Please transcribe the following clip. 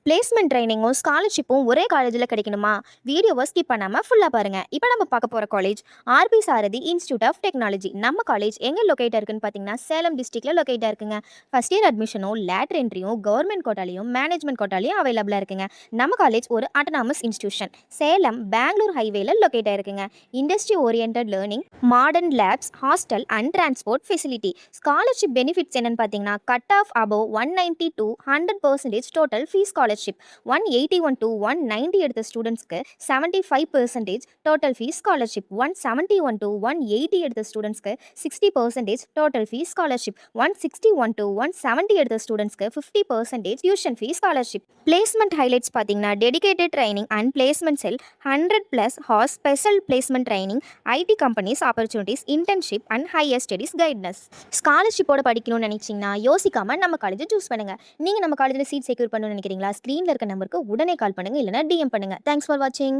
Placement ட்ரைனிங்கும் ஸ்காலர்ஷிப்பும் ஒரே காலேஜில் கிடைக்கணுமா? வீடியோவை ஸ்கிப் பண்ணாமல் ஃபுல்லாக பாருங்கள். இப்போ நம்ம பார்க்க போகிற college RP Sarathi institute of technology. நம்ம காலேஜ் எங்கே லொக்கேட்டாக இருக்குன்னு பார்த்தீங்கன்னா சேலம் டிஸ்ட்ரிக்டில் லொக்கேட்டாக இருக்குங்க. ஃபஸ்ட் இயர் அட்மிஷனும் லேட்டர் என்ட்ரியும் கவர்மெண்ட் கோட்டாலையும் மேனேஜ்மெண்ட் கோட்டாலையும் அவைலபிளாக இருக்குங்க. நம்ம காலேஜ் ஒரு அட்டானமஸ் இன்ஸ்டியூஷன். சேலம் பெங்களூர் ஹைவேல லொக்கேட்டாக இருக்குங்க. Industry oriented learning, modern labs, hostel and transport facility. Scholarship benefits என்னன்னு பார்த்தீங்கன்னா cut off above 190 to 100% total fees scholarship. 181 to 190 எடுத்த ஸ்டூடெண்ட்ஸ்க்கு 75% டோட்டல் ஃபீஸ் ஸ்காலர்ஷிப். 171 to 180 எடுத்த ஸ்டூடெண்ட்ஸ்க்கு 60% டோட்டல் ஃபீஸ் ஸ்காலர்ஷிப். 161 to 170 எடுத்த ஸ்டூடெண்ட்ஸ்க்கு 50% tuition fees scholarship. Placement highlights பார்த்தீங்கன்னா dedicated training and placement cell, 100+ hours special placement training, IT companies opportunities, internship and higher studies guidance. ஸ்காலர்ஷிப்போட படிக்கணும்னு நினைச்சிங்கன்னா யோசிக்காம நம்ம காலேஜை சூஸ் பண்ணுங்க. நீங்கள் நம்ம காலேஜில் சீட் செக்யூர் பண்ணணும்னு நினைக்கிறீங்களா? ஸ்க்ரீனில் இருக்க நம்பருக்கு உடனே கால் பண்ணுங்கள், இல்லைனா டிஎம் பண்ணுங்கள். தேங்க்ஸ் ஃபார் வாட்சிங்.